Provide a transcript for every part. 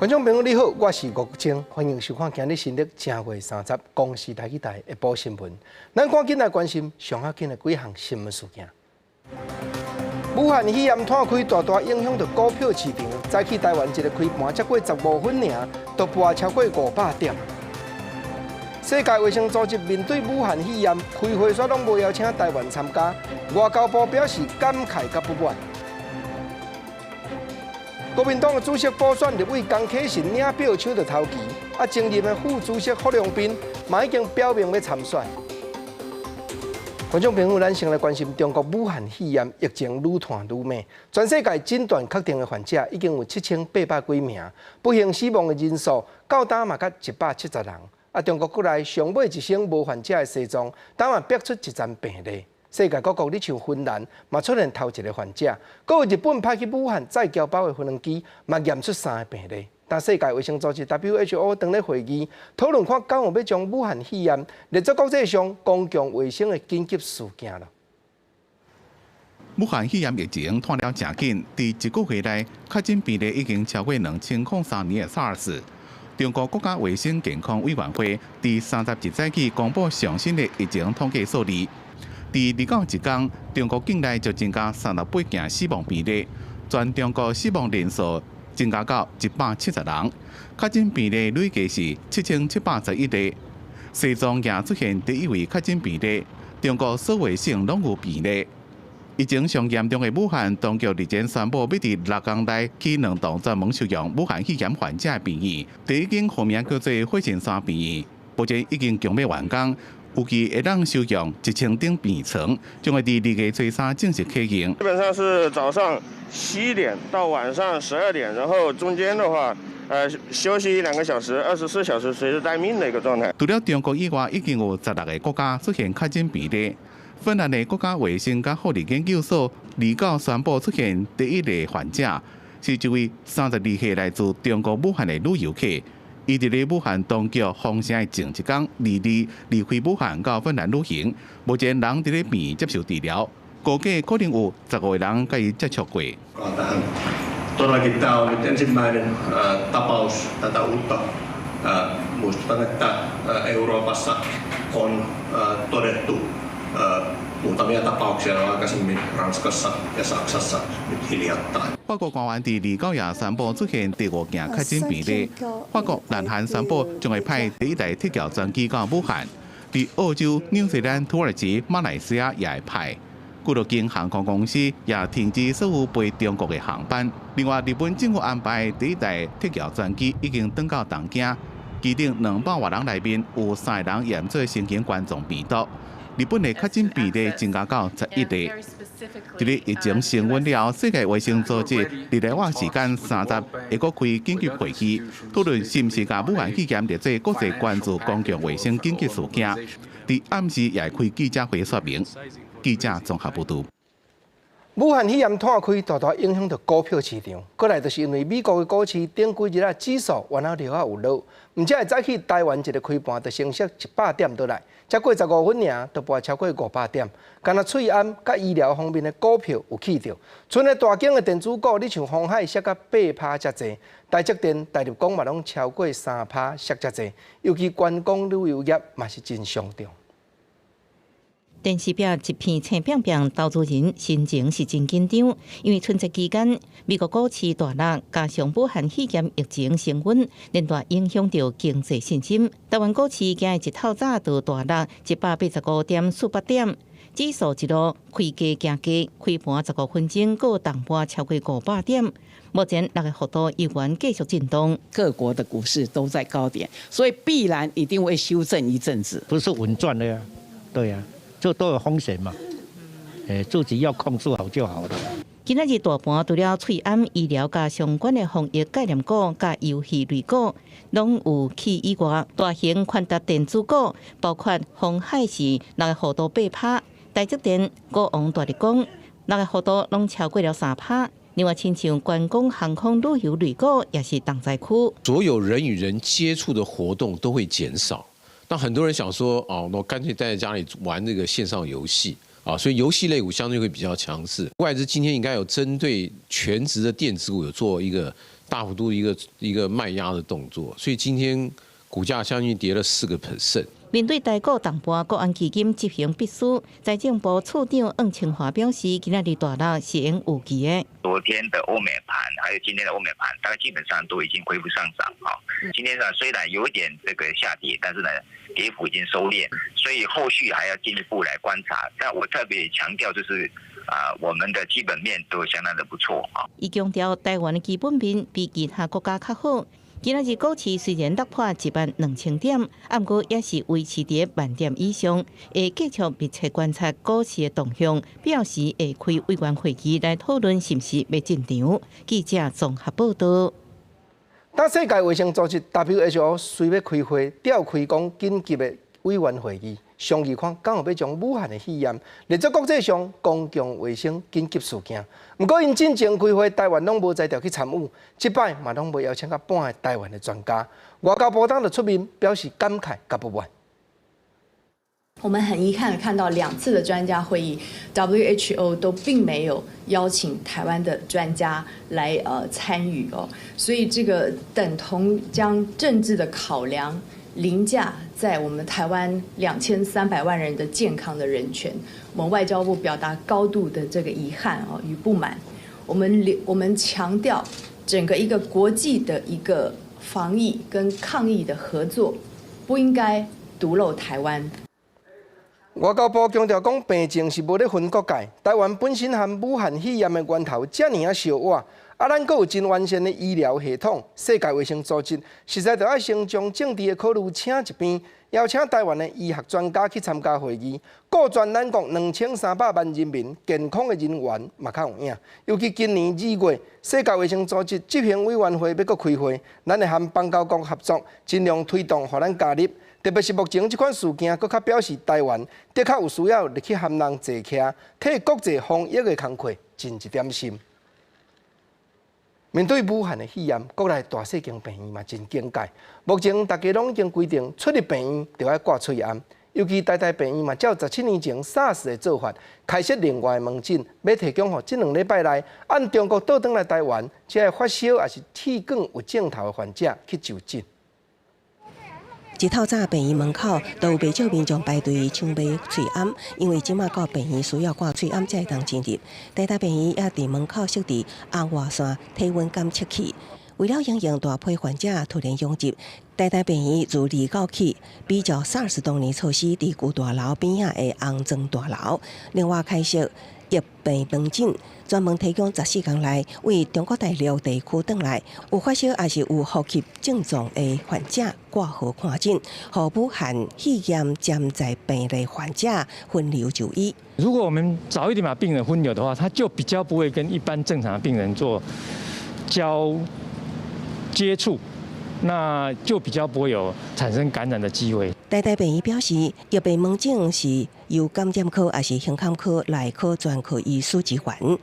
观众朋友你好，我是吴国清，欢迎收看今日新历正月30公视台台下晡新闻。咱赶紧来关心上下紧的几项新闻事件。武汉肺炎摊开，大大影响到股票市场。早起台湾一个开盘才过15分尔，突破超过500点。世界卫生组织面对武汉肺炎，开会却拢无邀请台湾参加，外交部表示感慨甲不满。国民党的主席补选立委江启臣领票抢到头旗，前任的副主席霍良斌嘛已经表明要参选。观众朋友，咱先来关心中国武汉肺炎疫情愈传愈猛，全世界诊断确定的患者已经有7800几名，不幸死亡的人数到达嘛，甲170人。中国国内上尾一省无患者的西藏，当晚逼出一站病例。世界各国，你像芬兰，嘛出现头一个患者；，搁有日本派去武汉再交包的飞机，嘛验出3个病例。但世界卫生组织 WHO 当咧会议讨论，看敢有要将武汉肺炎列作国际上公共卫生的紧急事件了。武汉肺炎疫情拖了真紧，在1个月内，确诊病例已经超过2003年的 SARS。中国国家卫生健康委员会伫31早起公布上新的疫情统计数字。伫29天，中国境内就增加38件死亡病例，全中国死亡人数增加到170人，确诊病例累计是7711例。西藏也出现第一位确诊病例，中国所有省拢有病例。疫情上严重的武汉，当局日前宣布要伫6天内起2栋专门收容武汉肺炎患者的病院，第一间户名叫做火神山病院，目前已经强要完工。预计会当收容1000张病床，将会伫2月初3正式开营。基本上是早上11点到晚上12点，然后中间的话，休息1-2个小时，24小时随时待命的一个状态。除了中国以外，已经有16个国家出现确诊病例。芬兰的国家卫生甲护理研究所29宣布出现第一例患者，是一位32岁来自中国武汉的旅游客。伊伫咧武汉当局封城的前一天离开武汉到芬兰旅行，目前人伫咧病院接受治療，估計可能有10個人甲伊接觸過。Todellakin tämä on nyt ensimmäinen tapaus tätä uutta. Muistutan, että Euroopassa on todettu muutamia tapauksia jo aikaisemmin Ranskassa ja Saksassa nyt hiljattain. 法國官員伫29日宣布出現第5件確診病例。法國、南韓宣布將會派第一台特調專機到武漢。伫澳洲、紐西蘭、土耳其、馬來西亞也會派。幾多間航空公司也停止所有飛中國的航班。另外，日本政府安排第一台特調專機已經登到東京，機頂200多人內面有3個人驗做新型冠狀病毒。日本的確診比例增加到11例。一日疫情升溫了，世界衛生組織日內話時間30會閣開緊急會議，討論是唔是將武漢肺炎列作國際關注公共衛生緊急事件。在暗時也開記者會說明。記者綜合報道。武漢肺炎摊開，大大影響到股票市場。過來就是因為美國的股市頂幾日啊指數完後了有落，唔只係早起台灣一個開盤就升息100點倒來，才過15分爾，突破超過500點。干那翠安甲醫療方面的股票有起着，剩的大間的電子股，你像鴻海跌到8%才濟，台積電、台立光嘛攏超過3%跌才濟，尤其觀光旅遊業嘛是真上漲。電視屏一片青屏屏，投資人心情是真緊張，因為春節期間，美國股市大落，加上武漢肺炎疫情升溫，連帶影響到經濟信心。台灣股市今日一透早就大落185.48點，指數一路開低行低，開盤15分鐘過淡薄超過500點。目前那個幅度依然繼續震動，各國的股市都在高點，所以必然一定會修正一陣子。不是穩賺的呀，對呀。這都有風險嘛，自己要控制好就好了。今仔日大盤除了翠安醫療加相關的防疫概念股加遊戲類股，攏有起以外，大型寬達電子股包括鴻海是那個幅度8%，台積電、國王大立光那個幅度攏超過了3%。另外，親像觀光、航空、旅遊類股也是重災區。所有人與人接觸的活動都會減少。那很多人想說，哦，那乾脆待在家裡玩這個線上遊戲啊，所以遊戲類股相對會比較強勢。外資今天應該有針對全職的電子股有做一個大幅度一个卖压的动作，所以今天股价相当于跌了4%。面对台股重磅国安基金执行必须，财政部处长翁清华表示，今仔日大落是应有期的。昨天的欧美盘还有今天的欧美盘，大概基本上都已经恢复上涨啊。今天呢虽然有点这个下跌，但是呢跌幅已经收敛，所以后续还要进一步来观察。但我特别强调就是。我们的基本面都相当的不错啊。伊强调，台湾的基本面比其他国家较好。今仔日股市虽然突破12000点，不过也是维持在10000点以上，会继续密切观察股市的动向，表示会开委员会议来讨论是不是要进场。记者综合报道。当世界卫生组织 WHO 虽要开会，召开讲紧急的委员会议。商议看刚好要将武汉的肺炎列作国际上公共卫生紧急事件。不过因进前开会，台湾拢无在调去参与，这摆嘛拢无邀请到半个台湾的专家。外交部长就出面表示感慨甲不满。我们很遗憾的看到2次的专家会议 ，WHO 都并没有邀请台湾的专家来参与哦，所以这个等同将政治的考量凌驾在我们台湾2300万人的健康的人权，我们外交部表达高度的这个遗憾与不满。我们强调整个一个国际的一个防疫跟抗疫的合作，不应该独漏台湾。外交部强调讲，病症是无咧分国界，台湾本身和武汉肺炎的源头遮尔相倚。咱阁有真完善的医疗系统，世界卫生组织实在就要先将政治的考虑请一边，邀请台湾的医学专家去参加会议，顾全咱国2300万人民健康的人员嘛较有影。尤其今年2月，世界卫生组织执行委员会要阁开会，咱会和邦交国合作，尽量推动互咱加入。特别是目前这款事件，阁较表示台湾的确有需要立去和人坐徛，替国际防疫的工作尽一点心。面对武汉的肺炎，国内大小间病院嘛真警戒。目前大家拢已经规定出入病院就要挂喙罨，尤其台大病院嘛照17年前 SARS 的做法，开设另外的门诊，要提供予这2礼拜内按中国倒转来台湾，只要发烧也是气管有症头的患者去就诊。一透早病院门口都有不少民众排队抢买喙罨，因为即马到病院需要挂喙罨才会当进入。台大病院也伫门口设置红外线体温监测器，为了应应大批患者突然涌入，台大病院自29起比照 SARS 当年措施，伫旧大楼边仔的红砖大楼，另外开设疫病门诊，专门提供14天内为中国大陆地区转来有发烧也是有呼吸症状的患者挂号看诊，和武汉肺炎潜在病例患者分流就医。如果我们早一点把病人分流的话，他就比较不会跟一般正常的病人做接触，那就比较不会有产生感染的机会。台大病院表示，疫病门诊是由感染科也是胸腔科、内科专科医师支援，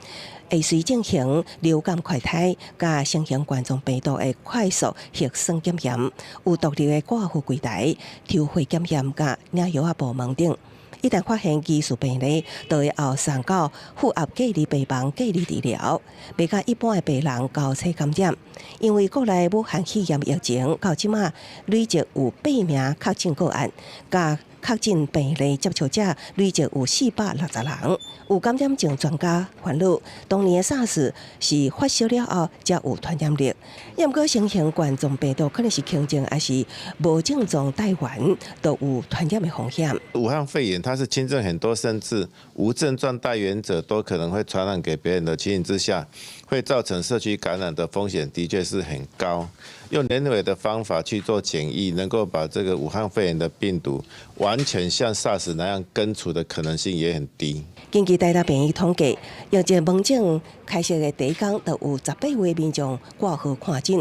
会随进行流感快筛、加新型冠状病毒的快速核酸检验，有独立的挂号柜台、抽血检验、加领药部门等。一旦发现疑似病例，就会后送到负压隔离病房隔离治疗，袂甲一般的病人交叉感染。因为国内武汉肺炎疫情到即马累计有8名确诊个案，甲确诊病例接触者累计有460人。有感染症专家烦恼，当年的 SARS 是发烧了后才有传染力，也毋过新型冠状病毒可能是轻症，还是无症状带源，都有传染的风险。武汉肺炎它是轻症很多，甚至无症状带源者都可能会传染给别人的情形之下，会造成社区感染的风险的确是很高。用人为的方法去做检疫，能够把这个武汉肺炎的病毒完全像 SARS 那样根除的可能性也很低。根据台大病院统计，疫情门诊开设的第一天，就有18位民众挂号看诊。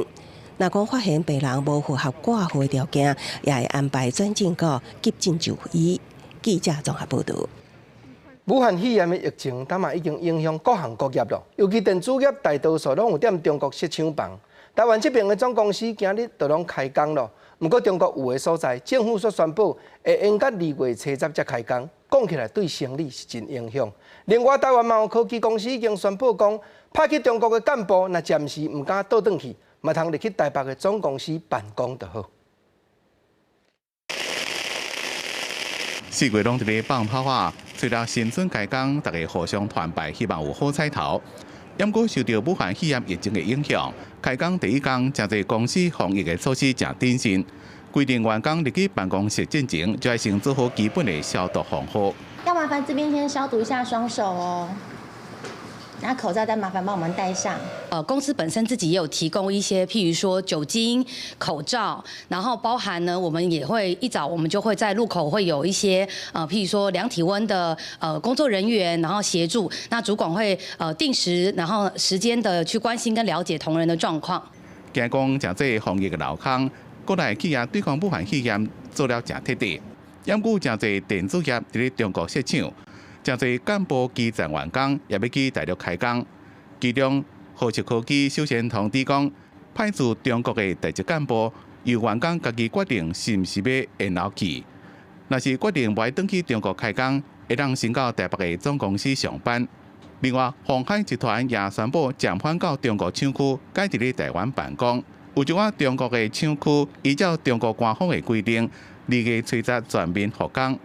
若讲发现病人无符合挂号的条件，也会安排转诊到急诊就医。记者综合报道。武汉肺炎的疫情，他嘛已经影响各行各业了，尤其电子业大多数拢有踮中国设厂房。台湾这边的总公司今日就拢开工了，不过中国有的所在，政府所宣布会延到2月初10才开工，讲起来对生理是真影响。另外，台湾嘛有科技公司已经宣布讲，派去中国的干部若暂时唔敢倒转去，嘛通入去台北的总公司办公就好。4月拢伫咧放炮啊，除了新春开工，大家互相团拜，希望有好彩头。不过受到武汉肺炎疫情的影响，开工第一天，真侪公司防疫的措施正谨慎，规定员工入去办公室进前，就要先做好基本的消毒防护。要麻烦这边先消毒一下双手哦。那口罩再麻烦帮我们戴上。公司本身自己也有提供一些，譬如说酒精、口罩，然后包含呢，我们也会一早我们就会在路口会有一些譬如说量体温的工作人员，然后协助。那主管会定时，然后时间的去关心跟了解同仁的状况。惊讲真济防疫的漏空，国内企业对抗武汉肺炎做了真彻底，因故真济电子业伫咧中国设厂。真侪干部基层员工也要去大陆开工，其中豪捷科技首先通知讲，派驻中国的台籍干部由员工家己决定是毋是要延后去。若是决定不爱转去中国开工，会当先到台北的总公司上班。另外，鸿海集团也宣布暂缓到中国厂区，改伫咧台湾办公。有一寡中国的厂区依照中国官方的规定，2月初10全面复工。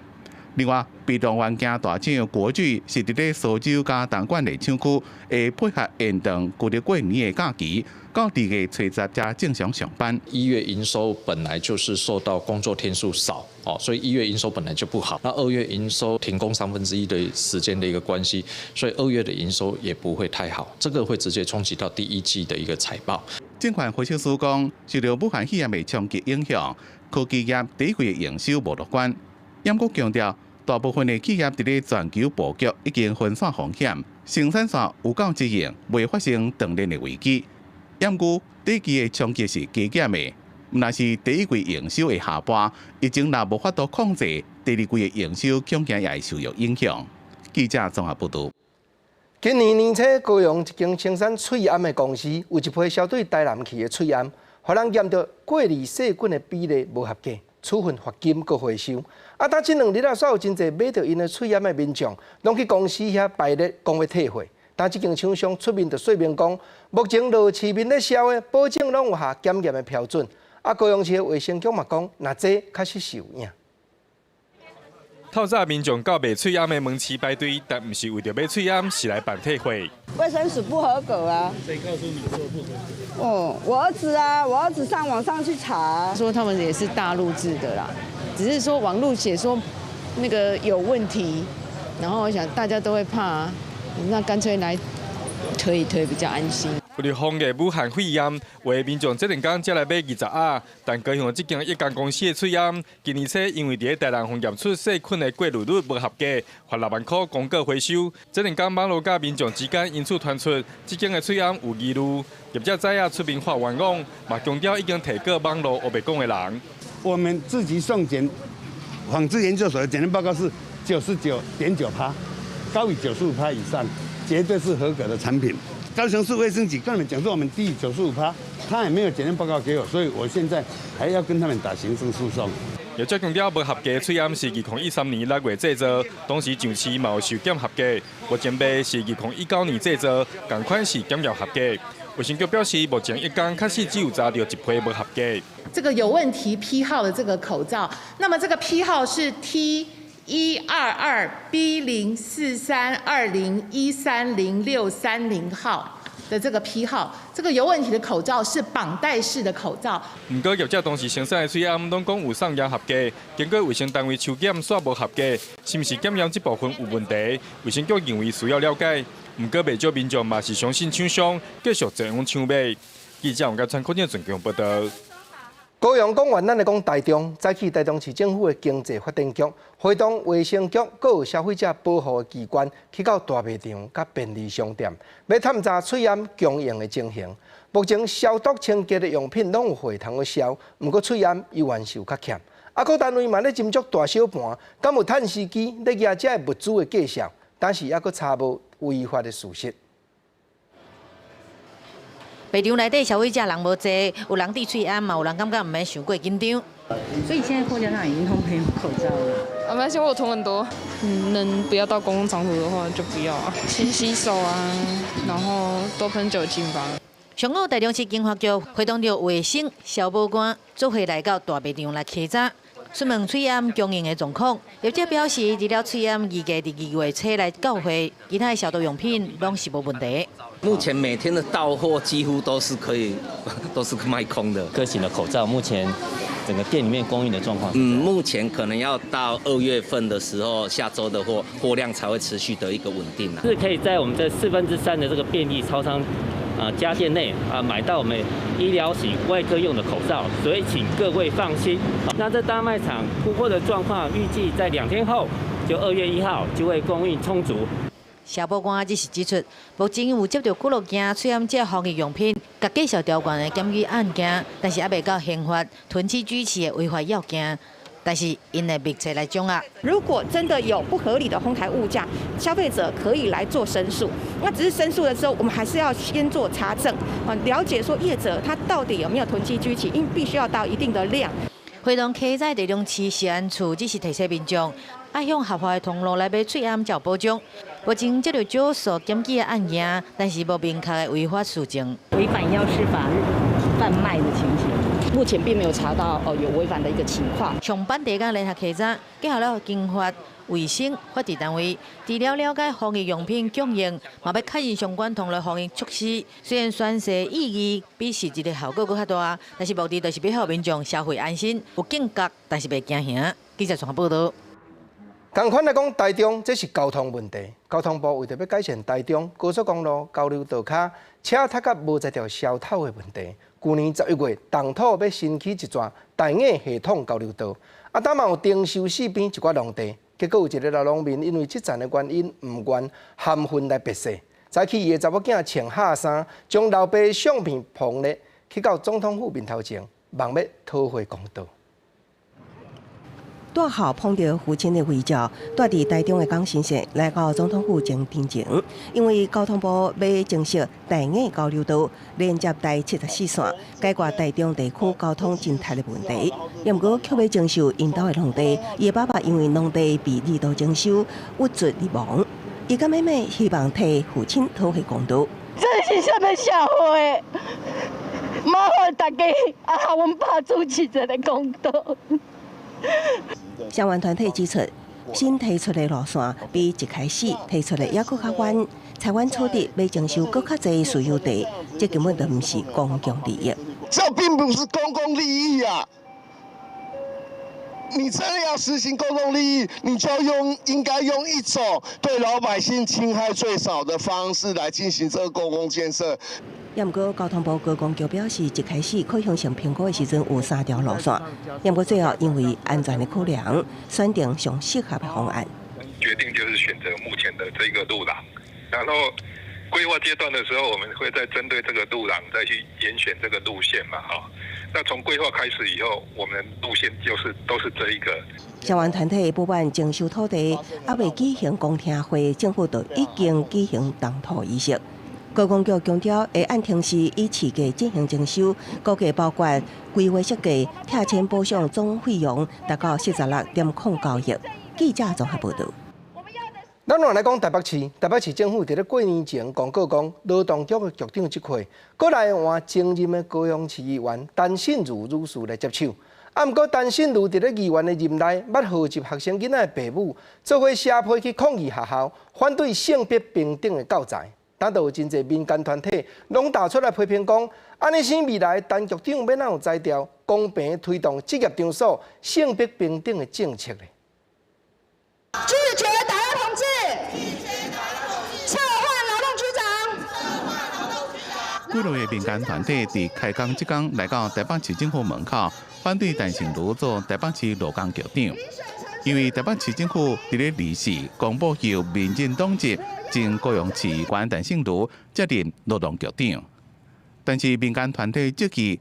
另外，被动元件大厂国巨是伫咧苏州加东莞的厂区，会配合延长旧历过年的假期，到2月初10才正常上班。1月营收本来就是受到工作天数少所以1月营收本来就不好。那2月营收停工1/3的时间的一个关系，所以2月的营收也不会太好，这个会直接冲击到第1季的一个财报。尽管分析师讲，受到武汉肺炎的冲击影响，科技业第一季的营收无乐观。杨国强调，大部分的企业伫咧全球布局已经分散风险，生产线有够支援，未发生长年的危机。杨估第一季的冲击是加减的，若是第一季营收的下滑，疫情若无法度控制，第二季的营收恐惊也会受到影响。记者综合报道。今年年初，高雄一间生产喙罨的公司有一批消对台南去的喙罨，互人验到过滤细菌的比例无合格，处分罚金搁回收。啊，当这2日啊，煞有真侪买到因的喙罨的民众，拢去公司遐排列讲要退货。但这间厂商出面就说明讲，目前落市面咧销的，保证拢有下检验的标准。啊，高雄市的卫生局嘛讲，那这确实是有影。透早民众到卖喙罨的门市排队，但不是为着买喙罨，是来办退货。卫生署不合格啊！谁告诉你说不合格？哦，我儿子上网上去查，说他们也是大陆制的啦，只是说网络写说那个有问题，然后我想大家都会怕，那干脆来推一推比较安心。为了防疫武汉肺炎，为民众这2天才来买20盒，但高雄这间一间公司的喙罨，今年初因为伫台南防验出细菌的过滤率无合格，罚6万块公告回收。这2天网络甲民众之间因此传出这间的喙罨有疑虑，业者知影出面发冤枉，嘛强调已经提告网络黑白讲的人。我们自己送检纺织研究所的检验报告是99.9%，高于95%以上，绝对是合格的产品。高雄市卫生局跟你们讲说我们低于95%，他也没有检验报告给我，所以我现在还要跟他们打行政诉讼。业者强调，无合格的喙罨是2013年6月制作，当时上市嘛有受检合格。目前卖是2019年制作，同款是检验合格。卫生局表示，目前1天确实只有查到1批无合格。这个有问题批号的这个口罩，那么这个批号是 T122B04320130630号的这个批号，这个有问题的口罩是绑带式的口罩。不过业者当时生产的喙罨拢讲有送验合格，经过卫生单位抽检煞无合格，是毋是检验这部分有问题？卫生局认为需要了解。不过未少民众嘛是相信厂商继续这样抢买。记者王家川、柯建准报道。高雄讲完，咱来讲台中，早起台中市政府的经济发展局会同卫生局，各有消费者保护的机关，去到大卖场、甲便利商店，要探查喙罨供应的情形。目前消毒清洁的用品拢有货通去销，不过喙罨依然是有较欠。各单位嘛咧斟酌大小盘，敢有探视机咧举这物资的介绍，但是还阁查无违法的事实。卖场内底消费者人无济，有人伫喙罨嘛，有人感觉唔免伤过紧张。所以现在货架上已经都没有口罩了。没关系，我有囤很多。能不要到公共场所的话就不要啊，勤洗手啊，然后多喷酒精吧。上午台中市经发局会动着卫生、消保官做伙来到大卖场来稽查，询问翠暗供应的状况。业者表示，除了翠暗预计伫2月初来到货，其他的消毒用品拢是无问题。目前每天的到货几乎都是卖空的。各型的口罩目前整个店里面供应的状况，目前可能要到2月份的时候，下周的货量才会持续的一个稳定啊。是可以在我们这3/4的这个便利超商。家电内买到我们医疗型外科用的口罩，所以请各位放心。那这大卖场铺货的状况，预计在2天后，就2月1号就会供应充足。消保官只是指出，目前有接到几落件翠暗这防疫用品甲介绍条款的检举案件，但是还未到刑罚囤积居奇的违法要件。但是因会密切来掌握。如果真的有不合理的哄抬物价，消费者可以来做申诉。那只是申诉的时候，我们还是要先做查证，了解说业者他到底有没有囤积居奇，因为必须要到一定的量。会动客在地中市食安处只是提醒民众，爱向合法的通路来买翠暗照保障。目前接到少数检举的案件，但是无明确的违法事情。违反药事法贩卖的情形。目前并没有查到有违反的一个情况。上班第一天联合客栈，结合了经法、卫生、法治单位，除了了解防疫用品供应，嘛要确认相关通路防疫措施。虽然宣示意义比实际的效果更较大，但是目的就是要让民众社会安心，有警觉，但是袂惊吓。记者综合报道。同款来讲，台中这是交通问题。交通部为着要改善台中高速公路交流道卡车塌甲无在条消透的问题，去年11月，动土要新起一段大雅系统交流道，但嘛有丁收四边一寡农地，结果有一个老农民因为这站的原因，唔愿含混来别墅，早起伊的查某囝穿下衫，将老爸相片捧咧去到总统府面头前，望要讨回公道。大校碰到父亲的围剿，带伫台中的港新社来到总统府前တင်情，因为交通部要正式大雅交流道连接第74线，解决台中地区交通真态的问题。不过却要征收因兜的农地，伊爸爸因为农地被二度征收，郁卒而亡。伊甲妹妹希望替父亲讨回公道。这是什么社会？麻烦大家阮爸主持一个公道。相关团体指出，新提出的路线比一开始提出的还佫较远，台湾土地要征收佫较侪私有地，这根本就不是公共利益。这并不是公共利益啊！你真的要实行公共利益，你就应该用一种对老百姓侵害最少的方式来进行这个公共建设。不过，交通部高工局表示，一开始可向上评估的时阵有3条路线，不过最后因为安全的考量，选定上适合的方案。决定就是选择目前的这个路廊，然后规划阶段的时候，我们会再针对这个路廊再去严选这个路线嘛，哈。那从规划开始以后，我们路线都是这一个。相关团体不满征收土地，还未举行公听会，政府就已经举行动土仪式。高工局强调，会按程序以市价进行征收，估计包括规划设计、拆迁补偿总费用达到46.09亿。记者综合报道。咱来讲台北市政府伫咧过年前公告讲，劳动局的局长即回，过来换前任的高雄市议员陈信如女士来接手。不过陈信如伫咧议员的任内，捌号集学生囡仔的父母，做伙写批去抗议学校，反对性别平等的教材。但都有真侪民间团体拢打出来批评讲，安尼生未来陈局长要哪有才调公平推动职业场所性别平等的政策呢？拒绝打压同志，撤换劳动局长。几落个民间团体伫开工即天来到台北市政府门口，反对陈信如做台北市劳工局长，因为台北市政府伫咧24公布由民进党籍前高雄市议员陈信如接任劳动局长，但是民间团体质疑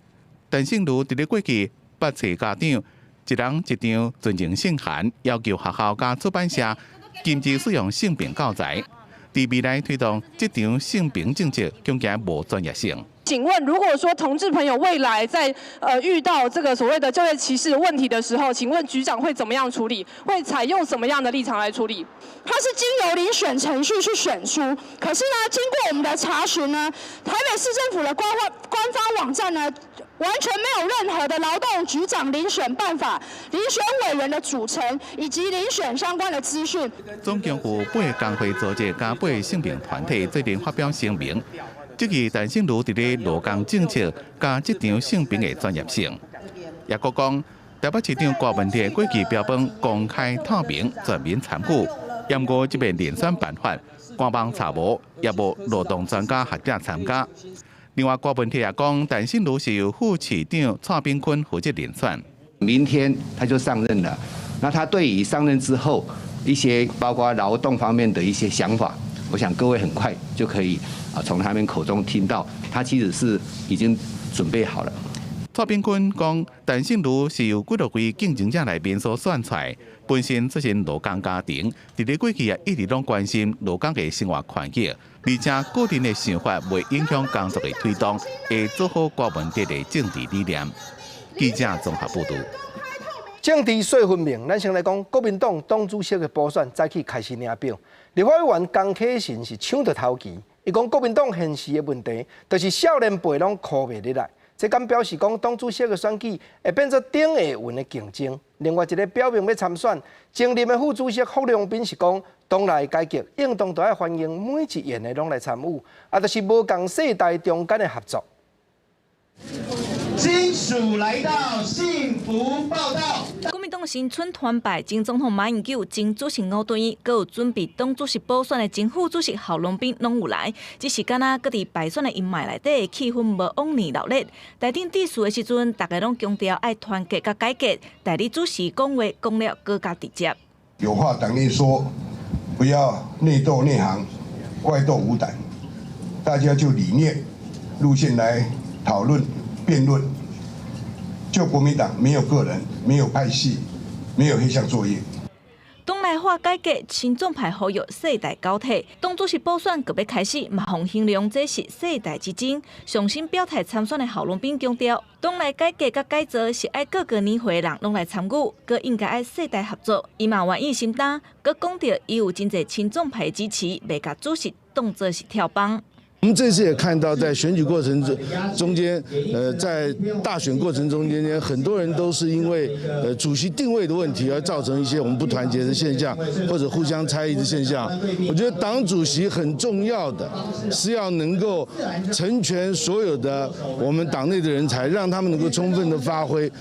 陈信如伫咧过去捌找家长，一人一张存情信函，要求学校甲出版社禁止使用性平教材。伫未来推动这场性平政策更加无专业性。请问，如果说同志朋友未来在遇到这个所谓的就业歧视的问题的时候，请问局长会怎么样处理？会采用什么样的立场来处理？它是经由遴选程序去选出，可是呢，经过我们的查询呢，台北市政府的官方网站呢，完全没有任何的劳动局长遴选办法、遴选委员的组成以及遴选相关的资讯。总共有8个工会组织加8个性平团体最近发表声明。这个陈姓如伫咧劳工政策加这场性平的专业性，也佫讲台北市长郭文摕过去标榜公开透明、全民参与，验过这边遴选办法，官方查无，也无劳动专家学者参加。另外，郭文摕也讲，陈姓如是由副市长蔡炳坤负责遴选。明天他就上任了，那他对于上任之后一些包括劳动方面的一些想法，我想各位很快就可以从他们口中听到，他其实是已经准备好了。蔡炳坤讲，陈姓如是由几多位竞争者内面所选出来，本身出身劳工家庭，伫咧过去也一直拢关心劳工的生活环境，而且个人的想法袂影响工作的推动，会做好郭文摕的政治理念。记者综合报道。政治水分明，咱先来讲国民党党主席的补选早起开始领票。立法委员江启臣是抢着头旗，伊讲国民党现时的问题，就是少年辈拢哭袂入来。这敢表示讲党主席的选举会变作顶下运的竞争。另外一个表明要参选，前任的副主席霍良斌是讲，党内改革应当都要欢迎每一员的拢来参与，就是无共世代中间的合作。金属来到幸福报道。国民党新春团拜前总统马英九、前主席吴敦义，还有准备党主席补选的前副主席郝龙斌拢有来，只是敢若搁伫败选的阴霾内底，气氛无往年热烈。台顶致辞的时阵，大家拢强调爱团结甲改革，代理主席讲话讲了更加直接。有话党内说，不要内斗内行，外斗无胆，大家就理念、路线来讨论。辩论，就国民党没有个人，没有派系，没有黑箱作业。党内化改革，新总派好友世代交替，党主席补选搁要开始，马洪形容这是世代之争。上新表态参选的郝龙斌强调，党内改革甲改造是爱各个年岁的人拢来参与，搁应该爱世代合作。伊嘛愿意承担，搁讲到伊有真侪亲总派支持，袂甲主席当作是跳棒。我们这次也看到，在选举过程中间，在大选过程中间，很多人都是因为主席定位的问题而造成一些我们不团结的现象，或者互相猜疑的现象。我觉得党主席很重要的是要能够成全所有的我们党内的人才，让他们能够充分的发挥。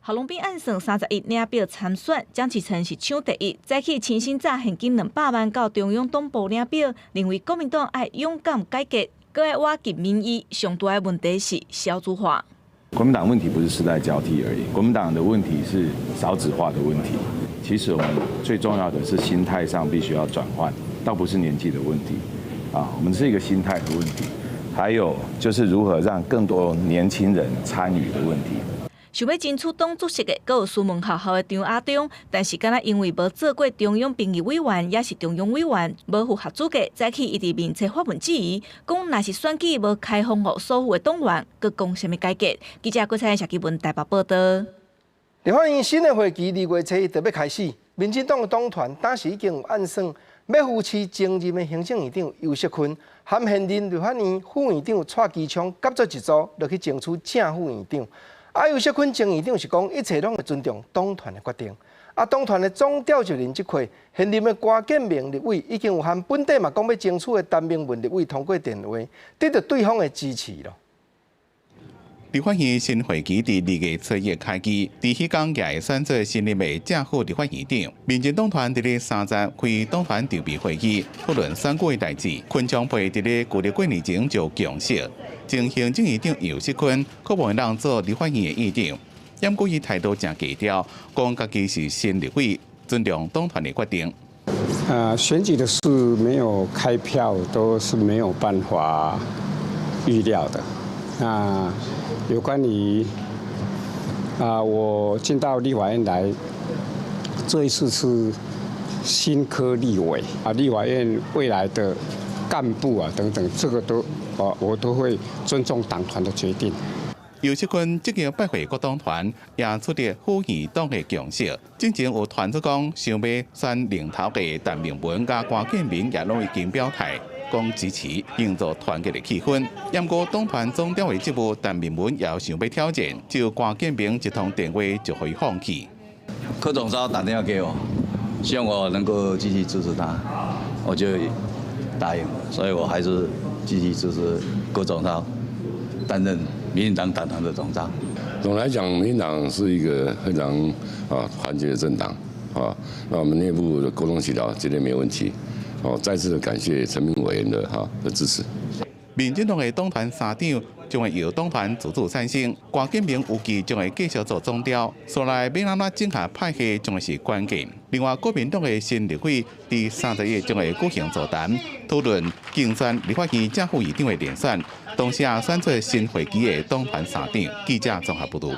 郝龙斌按算31领票参选，江启臣是抢第一，早起亲身砸现金200万到中央党部领票，认为国民党爱勇敢改革，搁爱瓦解民意，上大的问题是少子化。国民党问题不是世代交替而已，国民党的问题是少子化的问题。其实我们最重要的是心态上必须要转换，倒不是年纪的问题啊，我们是一个心态的问题，还有就是如何让更多年轻人参与的问题。想要争取党主席的，还有师门学校的张亚中，但是敢若因为无做过中央评议委员，也是中央委员，无符合资格，早起伊伫面册发文质疑，讲若是选举无开放予所有的党员，佮讲什么改革？记者郭彩霞基本台北报道。立法院新的会期2月初就要开始，民进党的党团当时已经有暗算，要扶持前任的行政院长游锡堃，含现任立法院副院长蔡其昌合作一组，落去争取正副院长。游锡堃前院长是讲，一切拢会尊重党团的决定。党团的总召集人这块，现任的郭建明立委已经有含本地嘛讲要争取的陈明文立委通过电话，得到对方的支持咯。立法院新会期伫2月初1开机，伫迄天也会选做新任的正副立法院长。民进党团伫咧3日开党团筹备会议，讨论选举的代志。昆将会伫咧旧历过年前就强势。前行政院长游锡堃可无让做立法院的院长，不过伊态度真低调，讲家己是新立委，尊重党团的决定。选举的事没有开票，都是没有办法预料的。那有关于我进到立法院来，这一次是新科立委啊，立法院未来的干部啊等等，这个都我都会尊重党团的决定。尤锡坤积极拜会各党团，也出列呼吁党的共识。之前有团主讲想要选领头的陈明文甲关建民也拢已经表态，讲支持，营造团结的气氛。不过党团总调委职务陈明文也想要挑战，就关建民一通电话就可以放弃。柯总召打电话给我，希望我能够继续支持他，我就答应，所以我还是继续支持柯总召担任民进党党团的总召。总来讲，民进党是一个非常团结的政党啊。那我们内部的沟通协调绝对没问题。再次的感谢陈明委员的支持。民进党的党团三长将会由党团自主产生，关建民预计将会继续做总调，所来要安怎整合派系将会是关键。另外，国民党的新立委第30日将会举行座谈，讨论竞选立法院正副议长的连选，同时也选做新会期的党团三长。记者综合报道。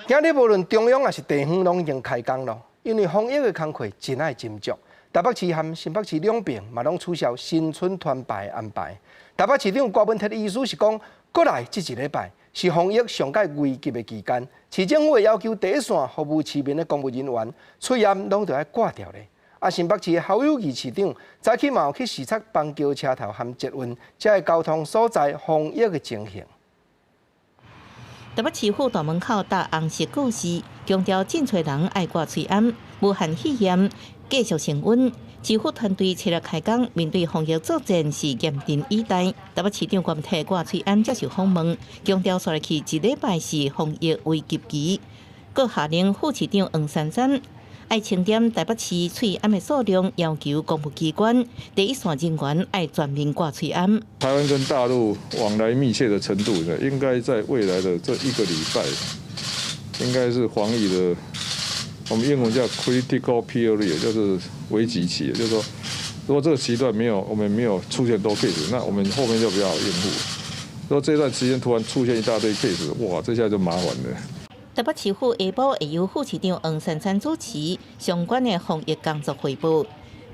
今日无论中央还是地方，拢已经开工了，因为防疫的工作真爱斟酌。台北市和新北市两边嘛拢取消新春团拜安排。台北市长郭文铁的意思是讲，过来这一礼拜是防疫上界危急的期间，市政府会要求第一线服务市民的公务人员出验拢得要挂掉咧。新北市的侯友宜市长早起嘛有去视察邦桥车头和捷运这个交通所在防疫的情形。台北市府大门口搭红色告示，强调进出人爱挂喙罨，无限气焰，继续升温。市府团队七日开工，面对防疫作战是严阵以待。台北市长郭文铁挂喙罨接受访问，强调刷去一礼拜是防疫危急期，各下令副市长黄珊珊爱清点台北市喙罨的数量，要求公务机关第一线人员爱全面挂喙罨。台湾跟大陆往来密切的程度呢，应该在未来的这1个礼拜，应该是防疫的，我们英文叫 critical period， 就是危急期，就是说，如果这个期段我们没有出现多 case， 那我们后面就比较好应付。如果这段时间突然出现一大堆 case， 哇，这下就麻烦了。台北市府下晡会由副市长黄珊珊主持相关的防疫工作汇报，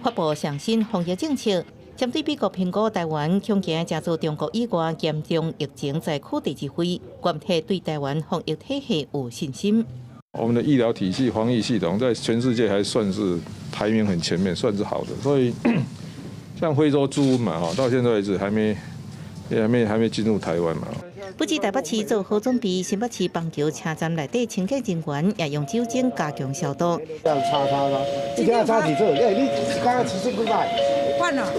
发布上新防疫政策。针对美国评估台湾恐惊加入中国以外严重疫情灾区地指挥，郭文铁对台湾防疫体系有信心。我们的医疗体系、防疫系统在全世界还算是排名很前面，算是好的。所以像非洲猪瘟嘛，到现在为止还没进入台湾嘛。不止台北市做好准备，新北市邦桥车站内底清洁人员也用酒精加强消毒。这样擦啦，一定要擦几次？你刚刚7次不拜？换了，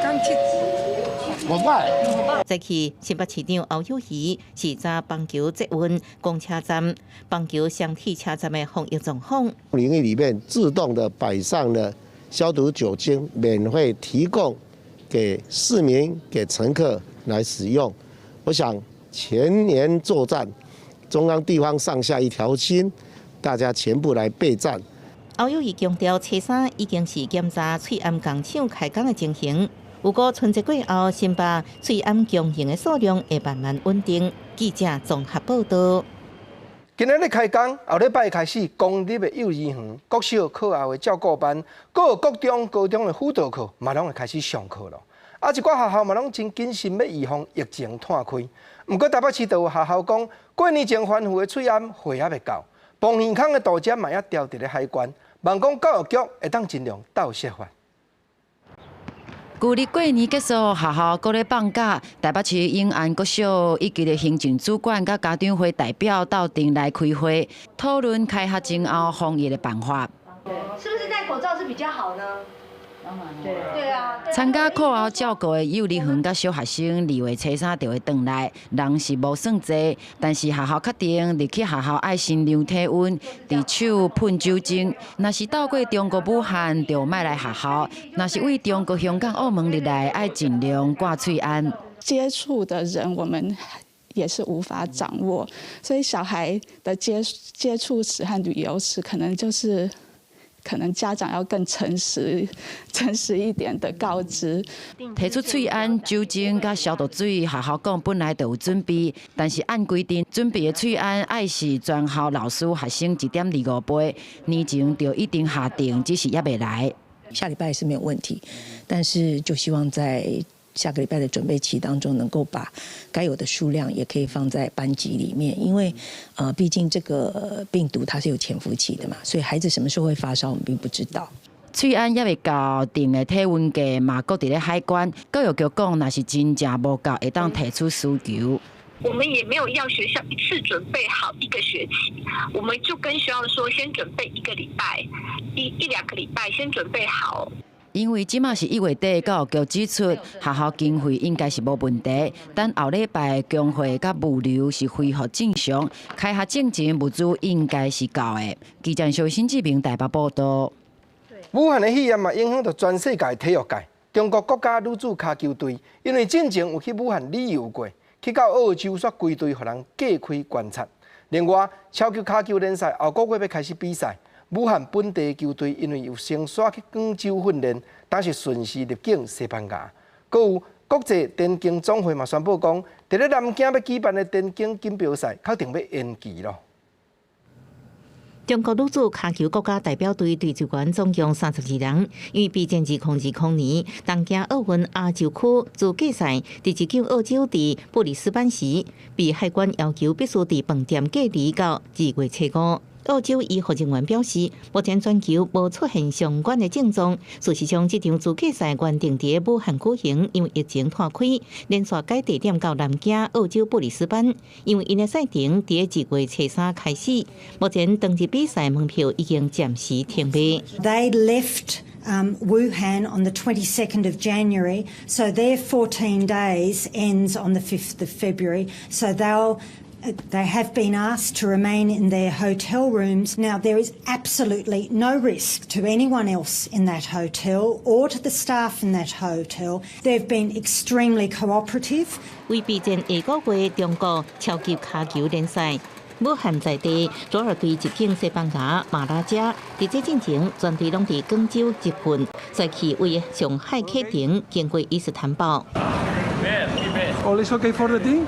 刚7次。5拜。再去新北市长侯友宜视察邦桥捷运公车站、邦桥双体车站的防疫状况。领域里面自动的摆上了消毒酒精，免费提供给市民、给乘客来使用。我想全年作战，中央地方上下一条心，大家全部来备战。侯友宜强调，初三已经是检查喙罨工厂开工的情形。如果春节过后，新北喙罨供应的数量会慢慢稳定。记者综合报道。今日开工，后礼拜开始，公立的幼儿园、国小课后的照顾班，各国中、高中的辅导课，嘛拢会开始上课了。一寡学校嘛拢真谨慎要预防疫情摊开。不过台北市就有学校讲，过年前反复的喙罨血还未到，防健康的度针嘛也调伫咧海关，望讲教育局会当尽量倒设法。旧历过年结束，学校搁咧放假。台北市永安国小以及咧行政主管甲家长会代表到店来开会，讨论开学前后防疫的办法。是不是戴口罩是比较好呢？对啊。参加课后照顾的幼儿园甲小学生2月初3就会回来，人是无算多，但是学校确定入去学校爱先量体温，伫手喷酒精。若是到过中国武汉，就莫来学校；若是为中国香港、澳门入来，爱尽量挂喙罨。接触的人，我们也是无法掌握，所以小孩的接触史和旅游史，可能家长要更诚实一点的告知。提出喙罨、酒精甲消毒水，学校讲本来就有准备，但是按规定准备的喙罨爱是全校老师学生1.25杯，年前就一定下定，只是还未来。下礼拜是没有问题，但是就希望在下个礼拜的准备期当中，能够把该有的数量也可以放在班级里面，因为毕竟这个病毒它是有潜伏期的嘛，所以孩子什么时候会发烧，我们并不知道。翠安也未到定的体温计嘛，搁伫咧海关。教育局讲，若是真正无够，会当提出需求。我们也没有要学校一次准备好1个学期，我们就跟学校说，先准备1个礼拜，一两个礼拜先准备好。因为即马是1月底，教育局指出，学校经费应该是无问题，但后礼拜经费甲物流是恢复正常，开学进前物资应该是够的。记者小新志明台北报道。武汉的肺炎嘛，影响到全世界体育界。中国国家女子骹球队因为进前有去武汉旅游过，去到澳洲煞归队，互人隔开观察。另外，超级骹球联赛后个月要开始比赛，武汉本地球队因为有先刷去广州训练，但是顺势入境西班牙。阁有国际电竞总会嘛宣布讲，伫咧南京要举办的电竞锦标赛，确定要延期咯。中国女子骹球国家代表队队球员总共32人，因为备战2020年东京奥运亚洲区资格赛第19澳洲伫布里斯班时，被海关要求必须伫饭店隔离到2月初5。澳洲医护人员表示，目前全球无出现相关的症状。事实上，这场资格赛原定伫武汉举行，因为疫情拖开，连续改地点到南京、澳洲布里斯班。因为因的赛程伫2月初3开始，目前当日比赛门票已经暂时停卖。They left Wuhan on the 22nd of January, so their 14 days ends on the 5th of February. So They have been asked to remain in their hotel rooms. Now, there is absolutely no risk to anyone else in that hotel or to the staff in that hotel. They've been extremely cooperative. 为备战下个月中国超级骹球联赛，武汉在地左二队入境西班牙、马拉加，伫这进前全队拢伫广州集训，赛期为上海启程，经过伊斯坦堡。All is okay for the team?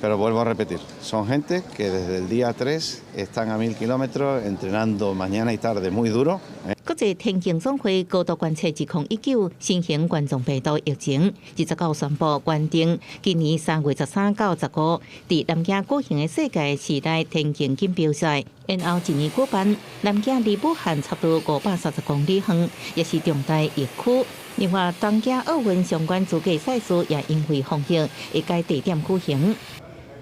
Pero vuelvo a repetir, son gente que desde el día 3 están a 1000 kilómetros entrenando mañana y tarde muy duro. 国际田径总会高度关切2019新型冠状病毒疫情，29宣布原定今年3月13到15伫南京举行的世界时代田径锦标赛，然后一年举办。南京离武汉差不多530公里远，也是重大疫区。另外，东京奥运相关资格赛事也因为防疫，会改地点举行。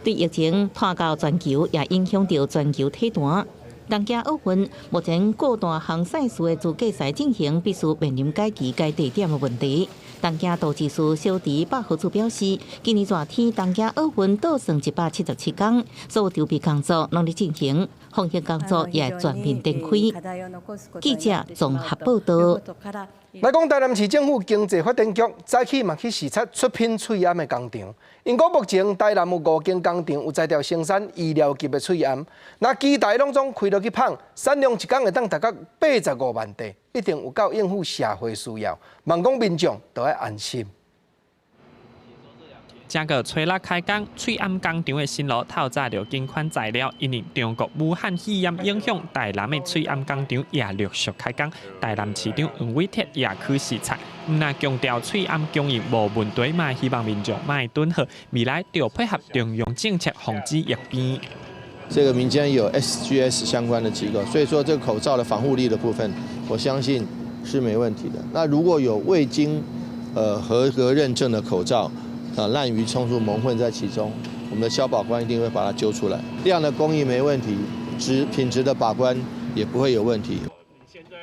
对疫情拖到全球，也影响到全球体坛。东京奥运目前各大项赛事的资格赛进行，必须面临改期、改地点的问题。东京都知事小池百合子表示，今年热天东京奥运倒算177天，所有筹备工作拢在进行，防疫工作也全面展开。记者综合报道。来讲，台南市政府经济发展局早起嘛去视察出品喙罨的工厂，因讲目前台南有5间工厂有在调生产医疗级的喙罨，那机台拢总开落去捧，产量一工会当达到85万块，一定有够应付社会需要，望讲民众都要安心。正个吹落开工，喙罨工厂的新路透早就捐款材料，因为中国武汉肺炎影响，台南的喙罨工厂也陆续开工。台南市长黄伟哲也去视察，毋但强调喙罨供应无问题嘛，希望民众卖囤货，未来就配合中央政策防止疫病。这个民间有 SGS 相关的机构，所以说这个口罩的防护力的部分，我相信是没问题的。那如果有未经合格认证的口罩，滥竽充数蒙混在其中，我们的消保官一定会把它揪出来。量的供应没问题，品质的把关也不会有问题。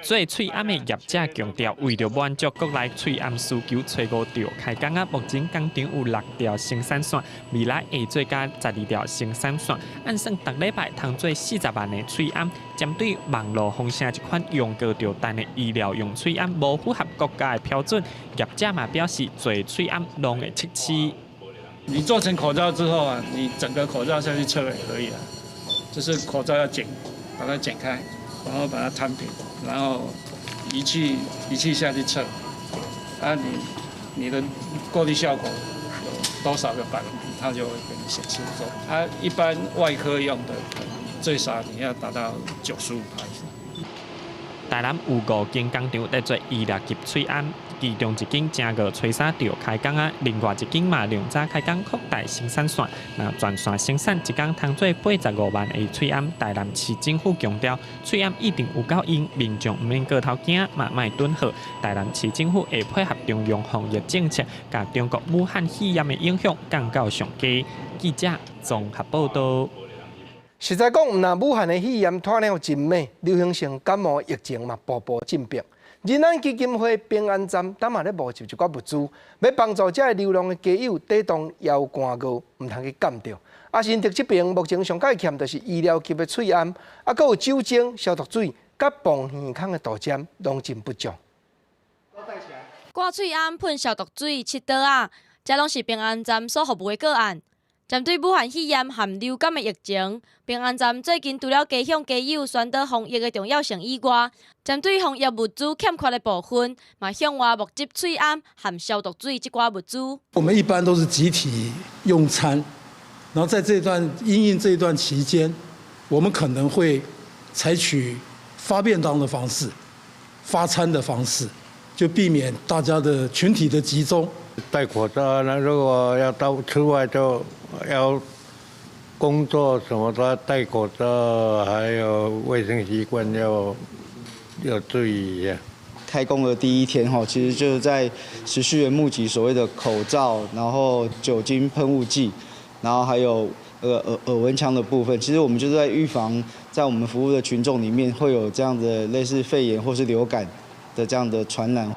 做喙罨的业者强调，为了满足国内喙罨需求，初5条开工啊。目前工厂有6条生产线，未来会做加12条生产线，按算逐礼拜通做40万的喙罨。针对网络风声一款用高着单的医疗用喙罨无符合国家的标准，业者嘛表示做喙罨拢会测试。你做成口罩之后啊，你整个口罩下去测也可以啊，就是口罩要把它剪开。然后把它摊平，然后仪器下去测，啊你的过滤效果有多少个百分比，它就会给你显示说，它一般外科用的最少你要达到95%以上。台南有5间工厂在做医疗级催安，其中1间正月初3就开工啊，另外1间嘛量早开工扩大生产线，那全线生产1天通做85万个催安。台南市政府强调，催安一定有够用，民众唔免过头惊，嘛莫囤货。台南市政府会配合中央防疫政策，甲中国武汉肺炎的影响降到上低。记者综合报道。实在讲，若武汉的肺炎拖了真猛，流行性感冒疫情嘛步步进逼。仁安基金会平安站当嘛咧募集一寡物资，要帮助这流浪的家友抵挡腰寒饿，唔通去感着。啊，新竹这边目前上介欠就是医疗级的催安，啊，佮有酒精、消毒水、甲防耳孔的杜针，拢真不足。挂催安、喷消毒水、切刀啊，这拢是平安站所服务的个案。针对武汉肺炎含流感的疫情，平安站最近除了加向家友宣导防疫的重要性以外，针对防疫物资欠缺的部分，嘛向外募集催安含消毒水这寡物资。我们一般都是集体用餐，然后在因应这一段期间，我们可能会采取发便当的方式、发餐的方式，就避免大家的群体的集中。戴口罩，那如果要到出外就要工作什么都要戴口罩，还有卫生习惯要注意一下。开工的第一天哈，其实就是在持续的募集所谓的口罩，然后酒精喷雾剂，然后还有耳温枪的部分。其实我们就是在预防，在我们服务的群众里面会有这样的类似肺炎或是流感的这样的传染。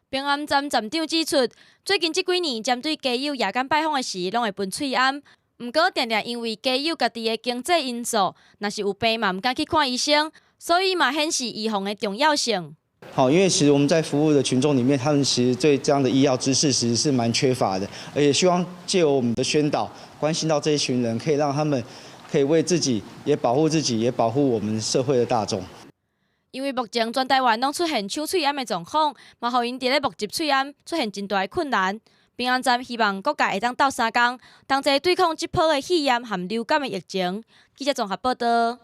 平安站站长指出，最近这几年针对家友夜间拜访的时，拢会喷催安。不过，常常因为家友家己的经济因素，若是有病嘛唔敢去看医生，所以嘛显示预防的重要性。好，因为其实我们在服务的群众里面，他们其实对这样的医药知识其实是蛮缺乏的，而且希望借由我们的宣导，关心到这一群人，可以让他们可以为自己也保护自己，也保护我们社会的大众。因为目前全台湾拢出现手催安的状况，嘛，互因伫咧募集催安出现真大的困难。平安站希望各界会当斗相共，同齐对抗这波的肺炎含流感的疫情。记者综合报道。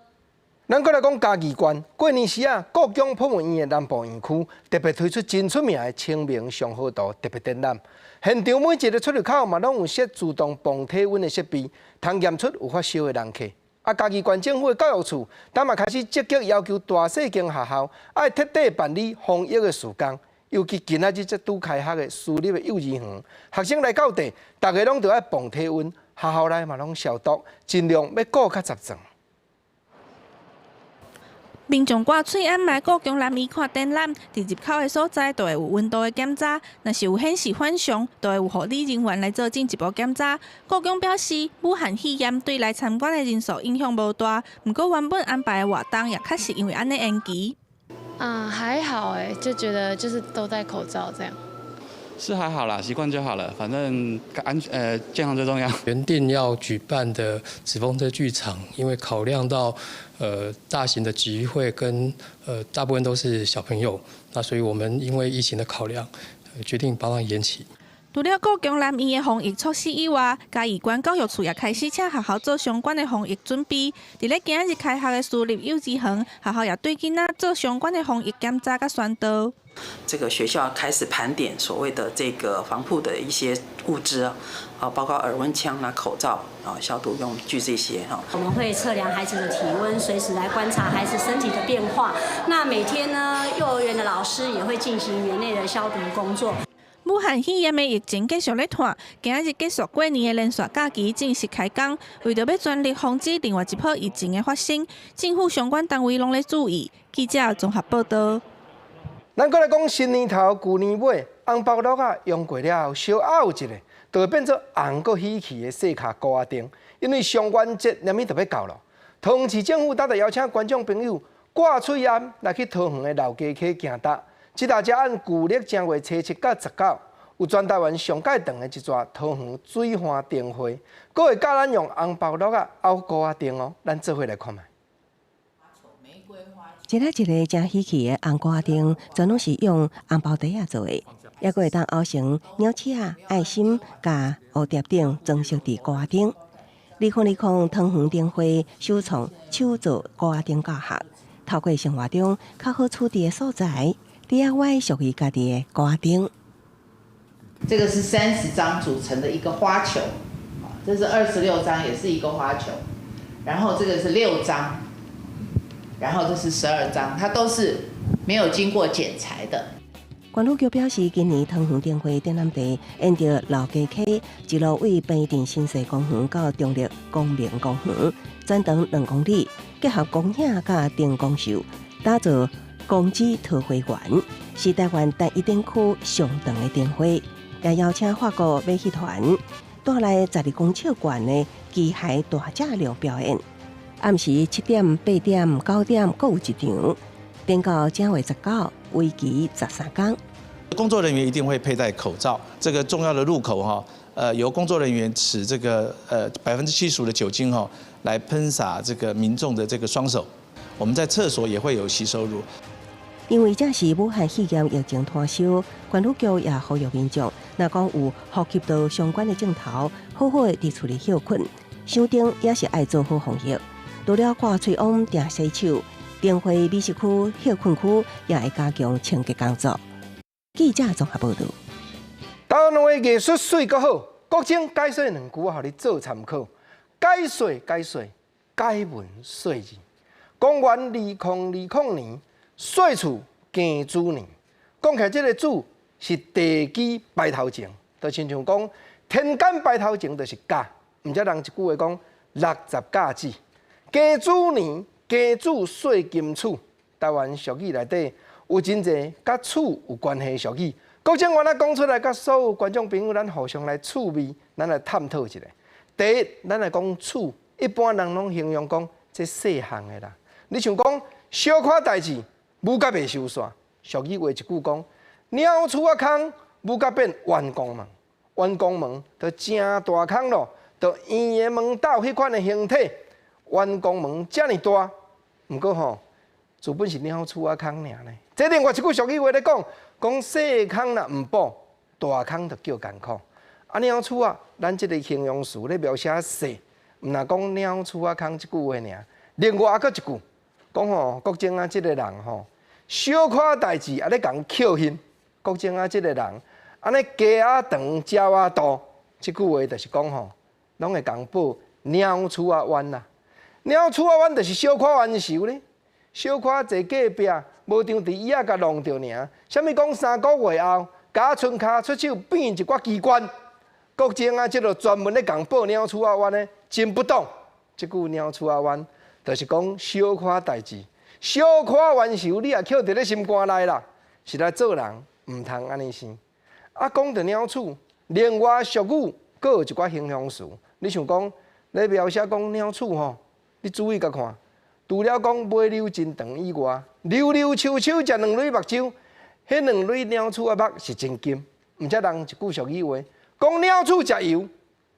咱搁来讲嘉义县，过年时啊，国中泡沫园的南部园区特别推出真出名的清明上好图特别展览。现场每一个出入口嘛，拢有设自动磅体温的设备，通验出有发烧的人客。啊，嘉义县政府的教育处，当嘛开始积极要求大细间学校爱彻底办理防疫的事工，尤其今仔日这拄开学的私立的幼儿园，学生来到地，大家拢着爱磅体温，学校内嘛拢消毒，尽量要顾较杂整。民众挂催安来国中南医看展览，伫入口的所在都会有温度的检查，若是有显示反常，都会有护理人员来做进一步检查。国中表示，武汉肺炎对来参观的人数影响无大，不过原本安排的活动也确实因为安尼延期。还好就觉得就是都戴口罩这样。是还好啦，习惯就好了，反正健康最重要。原定要举办的纸风车剧场，因为考量到大型的集会跟大部分都是小朋友，那所以我们因为疫情的考量，决定把它延期。除了国中南医的防疫措施以外，嘉义县教育处也开始请学校做相关的防疫准备。伫咧今日开学的私立幼稚园，学校也对囡仔做相关的防疫检查甲宣导。这个学校开始盘点所谓的这个防护的一些物资包括耳温枪啦、口罩消毒用具这些我们会测量孩子的体温，随时来观察孩子身体的变化。那每天呢，幼儿园的老师也会进行园内的消毒工作。武汉肺炎的疫情继续咧拖，今日结束过年的连续假期正式开工。为着要全力防止另外一波疫情的发生，政府相关单位拢咧注意。记者综合报道。咱搁来讲新年头、旧年尾，红包袋啊用过了后，小拗一下，就会变做红搁喜气的细卡高仔丁。因为上元节连咪特别到了，桃园市政府搭着邀请观众朋友挂翠庵来去桃园的老街溪行搭。这大家按旧历正月初7到19，有全台湾上界长的一撮桃园水花灯会，搁会教咱用红包袋啊凹高仔丁哦，咱做伙来看卖。一个一个真喜气的红高仔丁，全拢是用红包袋做的，也搁会当凹成鸟鼠啊、爱心、甲蝴蝶顶装饰伫高仔顶。2020桃园灯会首创手做高仔丁教学，透过生活中较好处理的素材， DIY 属于家己的家庭。这个是30张组成的一个花球，这是26张，也是一个花球。然后这个是6张，然后这是12张，它都是没有经过剪裁的。管理局表示，今年汤圆灯会展览地沿着老街溪一路为平镇新社公园到中立公民公园，全长2公里，结合公影甲灯光秀，打造公鸡桃花园，是台湾第一灯区上长的灯会，也邀请法国马戏团带来12公尺高的机械大架量表演。暗时7点、8点、9点各有一场，展到正月19，为期13天。工作人员一定会佩戴口罩，这个重要的入口由工作人员持这个75%的酒精来喷洒这个民众的这个双手。我们在厕所也会有洗手乳。因为这是武汉肺炎疫情拖烧，管理局也呼吁民众，若讲有呼吸道相关的症头，好好地处理休困。商店也是爱做好防疫，除了挂嘴网定洗手，灯会美食区、休困区也会加强清洁工作。记者综合报道。台湾的艺术水阁好，国政解说2句，互你做参考。解说，解文说字。公元2020年，岁厝庚子年。讲起来，这个子是地基白头前，就亲像讲天干白头前就是甲，毋则人一句话讲60甲子。庚子年，庚子岁金处。台湾俗语内底有真侪甲厝有关系的俗语。国政我讲出来，甲所有观众朋友，咱互相来趣味，咱来探讨一下。第一，咱来讲厝，一般人拢形容讲这细项的啦。你像讲小可代志，武甲袂收煞。俗语话一句讲，鸟厝啊空，武甲变弯弓门。弯弓门就真大空咯，就圆的门斗迄款的形体。弯弓门遮尔大，毋过吼，自本是鸟厝啊空尔呢。这另外一句俗语话咧讲细空若毋补，大空就叫艰苦。啊，鸟厝啊，咱即个形容词咧描写细，毋若讲鸟厝啊空即句话尔。另外还佫一句，讲吼国政啊，即个人吼小可代志也咧共扣hin。国政啊，即个人安尼鸡啊长，鸟啊大，即句话就是讲吼，拢会共报鸟厝啊冤啦。鸟厝啊冤就是小可冤仇咧，小可坐隔壁。无张伫椅仔甲弄着尔，啥物讲3个月后，甲春卡出手变一寡机关，国政啊，即个专门咧共报鸟厝啊冤咧，真不当。即句鸟厝啊冤，就是讲小可代志，小可冤仇，你也扣伫咧心肝内啦。是来做人，毋通安尼生。啊，讲到鸟厝，另外俗语佫有一寡形容词，你像讲咧描写讲鸟厝吼，你注意甲看。除了讲尾溜真长以外，溜溜秋秋食2蕊目睭，迄2蕊鸟厝仔目是真金。毋则人一句俗语话，讲鸟厝食油，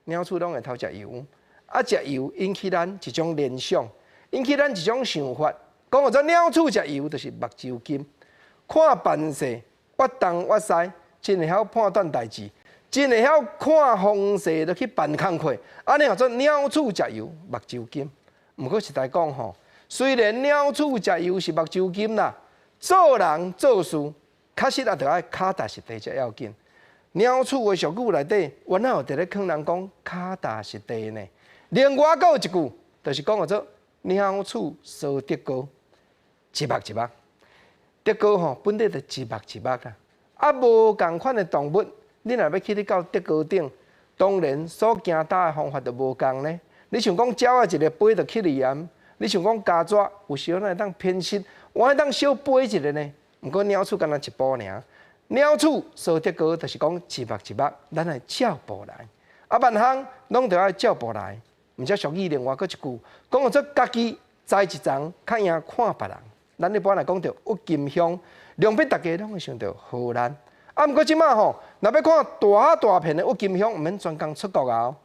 鸟厝拢会偷食油。啊，食油引起咱一种联想，引起咱一种想法。讲做鸟厝食油，就是目睭金。看办事，越东越西，真会晓判断代志，真会晓看风势就去办工课。安尼叫做鸟厝食油，目睭金。毋过实在讲吼。虽然鸟厝食油是目睭金啦，做人做事确实也着爱脚踏实地才要紧。鸟厝的俗语内底，原来有伫咧劝人讲脚踏实地呢。另外还有一句，就是讲做鸟厝烧竹篙，一目一目。竹篙吼本地就一目一目啦。啊，无共款的动物，你若要去你到竹篙顶，当然所行搭的方法就无共呢。你像讲鸟啊，一个飞就去里岸。你像讲家雀，有时候会当偏失，我会当小飞一个呢。毋过鸟厝敢若一步尔，鸟厝烧竹篙就是讲一目一目，咱来照步来。啊，万项拢着爱照步来。毋则俗语另外佫一句，讲做家己栽一丛，较赢看别人。咱一般来讲着郁金香，量比大家拢会想到荷兰。啊，毋过即马吼，若要看大片的郁金香，毋免专工出国啊。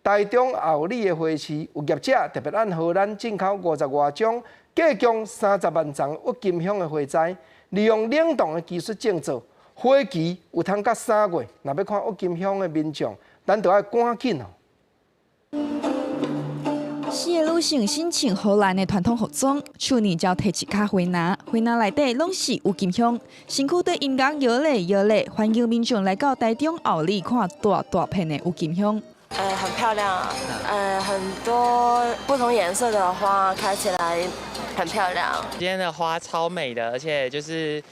台中后里的花市有业者特别按荷兰进口50多种计供30万丛郁金香的花材，利用冷冻的技术建造，花期有通到3月。若要看郁金香的民众，咱就要赶紧哦。4个女性申请荷兰的传统服装，去年才提一卡回拿内底拢是有金香，身躯对音乐摇嘞，欢迎民众来到台中后里看大片的有金香。很漂亮啊，很多不同颜色的花开起来很漂亮。今天的花超美的，而且就是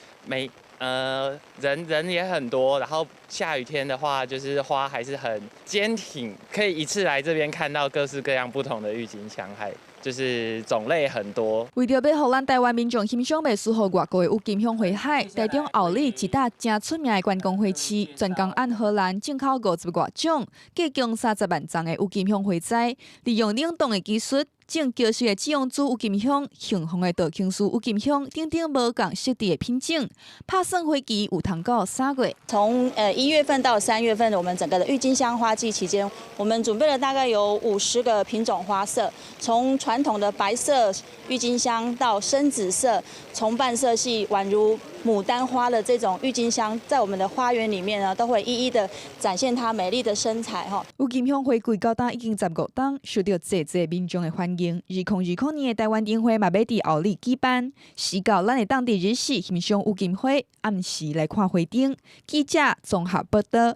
人也很多，然后下雨天的话，就是花还是很坚挺，可以一次来这边看到各式各样不同的郁金香，还就是种类很多。为着要互咱台湾民众欣赏袂输予外国的郁金香花海，台中后里一搭正出名的观光花市，专工按荷兰进口50多种，计共30万丛的郁金香花栽，利用冷冻的技术。种高式的紫阳珠郁金香、雄黄的道琼斯郁金香等等无共设定的品种，拍算花期有通到3月。从1月份到3月份，我们整个的郁金香花季期间，我们准备了大概有50个品种花色，从传统的白色郁金香到深紫色、重瓣色系，宛如牡丹花的这种郁金香，在我们的花园里面呢，都会一一的展现它美丽的身材哈。郁金香花季到今已经15档，受到济民众的欢迎。2020年的台湾灯会嘛要伫后里举办，时到咱的当地日时欣赏郁金花，暗时来看花灯。记者综合报道。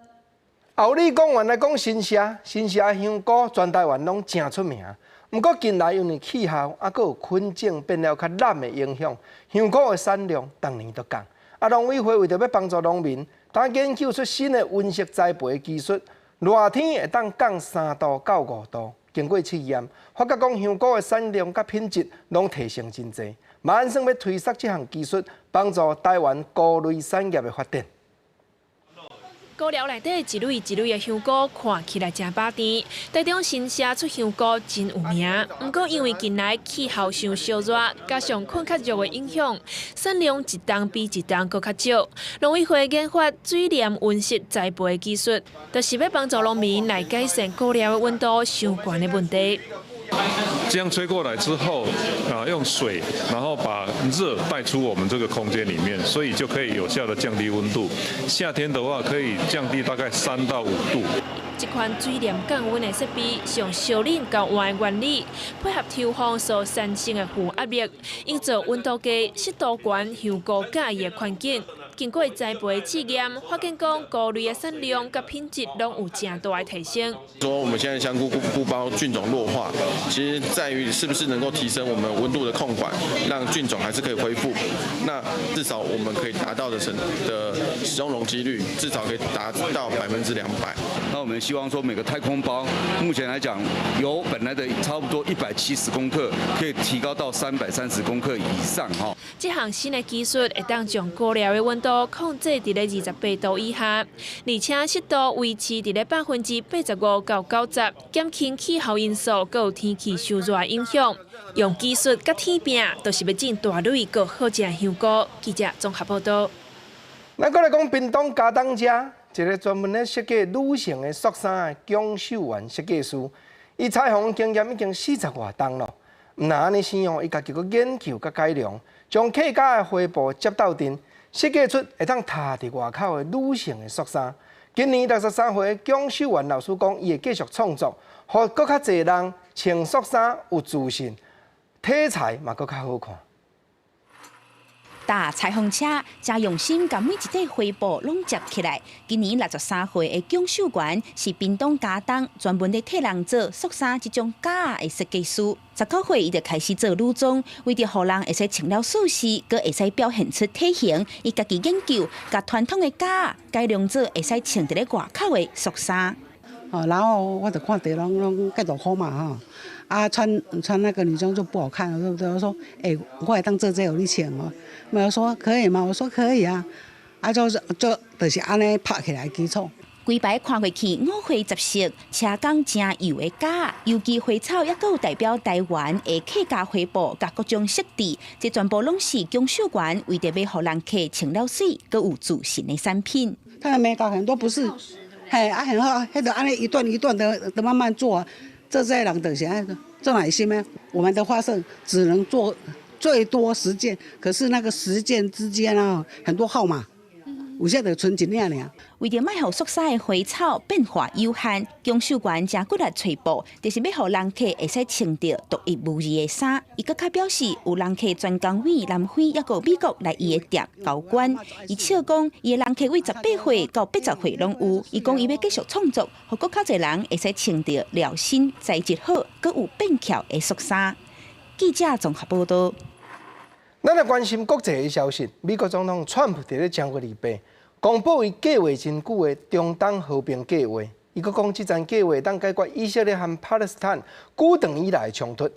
后里公园来讲新社香菇全台湾拢真出名。不过近来因为气候还有菌种变了较烂的影响，香菇的产量当年都降。农委会为着要帮助农民，当研究出新的温室栽培技术，热天会当降3度到5度。经过试验，发觉讲香菇的产量甲品质拢提升真侪。马鞍山要推广这项技术，帮助台湾菇类产业的发展。菇寮内底一蕊的香菇看起来真饱甜，台中新社出香菇真有名。不过因为近来气候上烧热，加上菌较弱的影响，产量一档比一档搁较少。农委会研发水莲温室栽培技术，就是要帮助农民来改善菇寮的温度上悬的问题。这样吹过来之后，用水，然后把热带出我们这个空间里面，所以就可以有效的降低温度。夏天的话，可以降低大概3到5度。这款水莲降温的设备，用烧冷高温的原理，配合抽风所产生的负压力，营造温度低、湿度高、香菇介意的环境。经过栽培试验，发现讲菇类的产量甲品质拢有正大的提升。说我们现在香菇菇包菌种弱化，其实在于是不是能够提升我们温度的控管，让菌种还是可以恢复。那至少我们可以达到的使用容积率，至少可以达到200%。那我们希望说每个太空包，目前来讲由本来的差不多170公克，可以提高到330公克以上哈。这项新的技术会当将菇寮的温度控制伫咧28度以下，而且湿度维持伫咧85%到90%，减轻气候因素佮有天气受热影响。用技术甲天拼，都是要种大蕊佮好食的香菇。记者综合报道。咱再来讲屏东嘉东遮，一个专门咧设计女性的恤衫的蒋秀媛设计师，伊裁缝经验已经40多档了。唔但安尼生用，伊家己个研究佮改良，将客家的花布接斗阵。设计出会当踏伫外口的女性的恤衫。今年63岁的蒋秀媛老师讲，伊会继续创作，互更较侪人穿恤衫有自信，题材嘛更较好看。搭裁缝车，真用心，将每一块花布拢接起来。今年63岁的蒋秀媛是屏东嘉东专门咧替人做恤衫这种假的设计师。19岁伊就开始做女装，为着互人会使穿了舒适，佮会使表现出体型，伊家己研究，甲传统的假改良做会使穿伫咧外口的恤衫。然后我就看到拢介大好嘛穿那个女装就不好看了，对不对？我说，我会当做这有你穿哦。没有说可以吗？我说可以啊。就是安尼拍起来基础。规排看过去5花10色，车工真油的假，尤其花草也有代表台湾的客家花布，甲各种色地，这全部拢是蒋秀媛为着要互人客穿了水，佮有自信的产品。它的美感很多不是，很好，迄个安尼一段一段的慢慢做。这些人等下做哪些呢？我们的花色只能做最多10件，可是那个10件之间很多号码，有些就剩一领尔。为着卖互熟悉的花草变化有限，江秀娟真骨力找补，就是要互人客会使穿到独一无二的衫。伊更加表示，有人客专工为南非抑个美国来伊的店交关。伊笑讲，伊的人客为18岁到80岁拢有。伊讲伊要继续创作，互更较侪人会使穿到料新材质好，佮有变巧的恤衫。记者综合报道。咱来关心国际的消息，美国总统川普伫咧上个礼拜公布伊计划真久的中东和平计划。伊佫讲，即项计划当解决以色列和巴勒斯坦久长以来的冲突。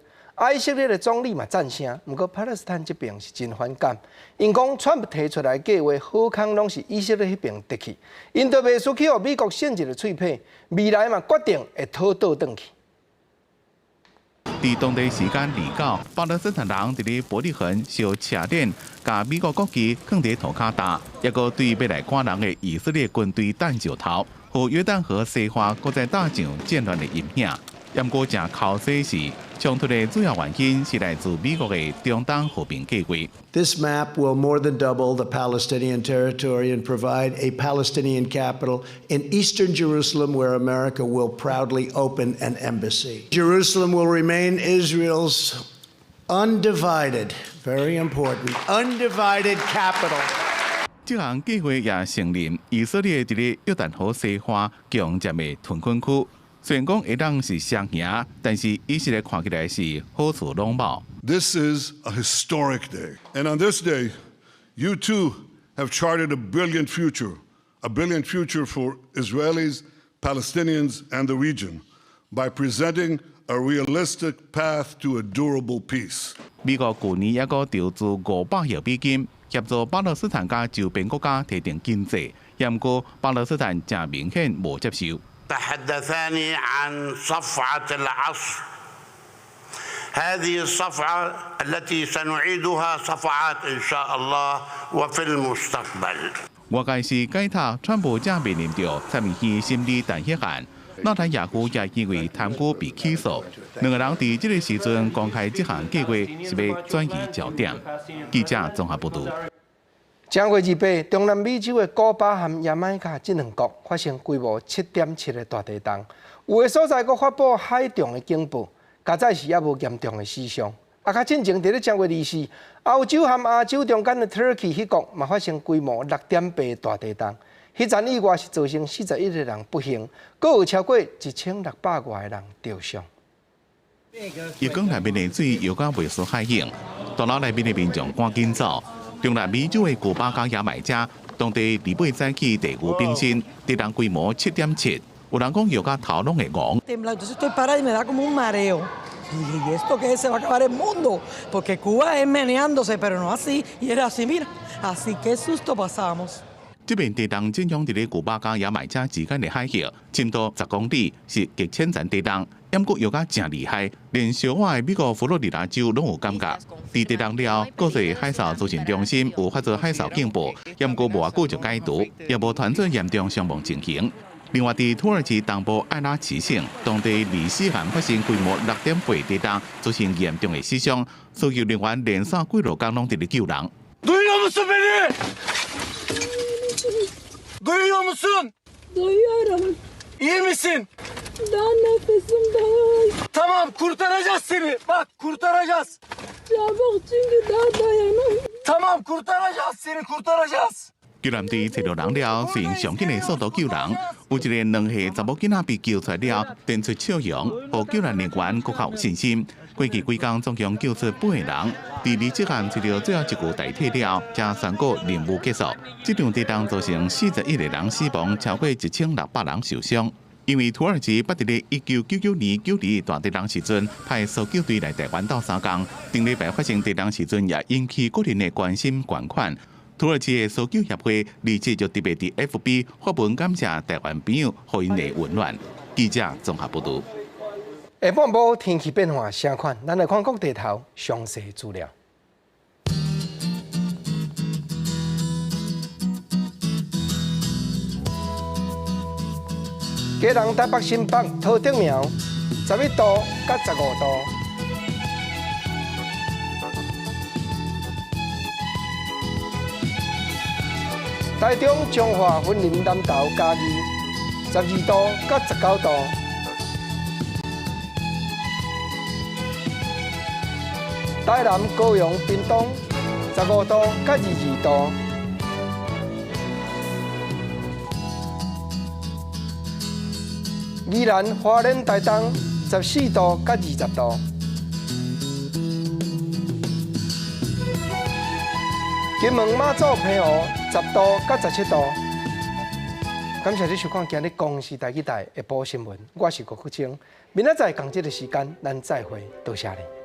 以色列的总理嘛赞成，不过巴勒斯坦这边是真反感。因讲川普提出来的计划，好康拢是以色列迄边得去，因都袂输去互美国现一个脆皮，未来嘛决定会讨倒转去。伫当地时间29，巴勒斯坦人伫咧伯利恒烧车链，甲美国国旗放伫涂骹搭，抑个对要来赶人的以色列军队弹石头，和约旦河西岸搁再打上战乱的阴影。不过正考西是冲突的主要原因是来自美国的中东和平计划。This map will more than double the Palestinian territory and provide a Palestinian capital in eastern Jerusalem, where America will proudly open an embassy. Jerusalem will remain Israel's undivided, very important, undivided capital. 这项计划也承认以色列伫咧约旦河西岸强占的屯垦区。虽然讲会当是双赢，但是以色列看起来是好处拢无。This is a historic day, and on this day, you too have charted a brilliant future for Israelis, Palestinians, and the region by presenting a realistic path to a durable peace. 美国去年也个投资500亿美金，协助巴勒斯坦甲周边国家提振经济，不过巴勒斯坦正明显无接受。تحدثاني عن صفعة العصر هذه الصفعة التي سنعيدها صفعات إن شاء الله وفي المستقبل 外界是解读川普正面临着参议院心理弹劾案，纳坦雅胡也因为贪污被起诉。两个人伫这个时阵公开这项计划是要转移焦点。记者综合报道。正月28，中南美洲的古巴和牙买加这两国发生规模7.7的大地震，有的所在阁发布海中的警报，加在是也无严重的死伤。较进前伫咧正月24，欧洲和亚洲中间的 Turkey 迄国嘛发生规模6.8的大地震，迄阵意外是造成41个人不幸，阁有超过1600外个人受伤。浴缸内面的水又甲未输海涌，大楼内面的民众赶紧走。中南美洲的古巴加牙买加，当地2月早起地区冰心，地震规模7.7，有人讲又甲头拢会戆。Estoy parada y me da como un mareo. Y esto que se va a acabar el mundo, porque Cuba es meneándose, pero no así, y era así, mira, así que susto pasamos. 这边地震正向伫咧古巴加牙买加之间的海峡，深度10公里，是极浅层地震。不过又甲真厉害，连小我的美国佛罗里达州拢有感觉。伫地震了，各地海啸咨询中心有发出海啸警报，不过无久就解除，也无传出严重伤亡情形。另外，伫土耳其东部艾拉奇省，当地24项发生规模6.8地震，造成严重的死伤，搜救人员连续几路工拢伫咧救人。Duyuyor musun beni? Duyuyor musun? Duyuyorum. İyi misin? Daha nefesim daha. Tamam kurtaracağız seni. Bak kurtaracağız. Çabuk çünkü daha dayanamıyorum. Tamam kurtaracağız seni kurtaracağız. 救援队找到人了，是用上紧的速度救人。有一个2岁查某囡仔被救出来了，展出笑容，互救援人员更较有信心。过去几天总共救出8个人，第二职案找到最后一具代替了，才宣告任务结束。这场地震造成41个人死亡，超过1600人受伤。因为土耳其捌伫咧1999年9日大地震时阵派搜救队来台湾斗3工，顶礼拜发生地震时阵也引起国人的关心捐款。土耳其的搜救协会立即就特别伫 FB 发文感谢台湾朋友，互因的温暖。记者综合报道。下半部天气变化啥款？咱来看各地头详细资料。基隆台北新北桃竹苗11度到15度。台中、彰化分林南投嘉义12度到19度。台南、高雄、屏东15度到22度。宜兰、花莲、台东14度到20度。金门、马祖、澎湖10度到17度。感谢你收看今日公视台语台下晡新闻，我是郭国清。明仔载同这个时间，咱再会，多谢你。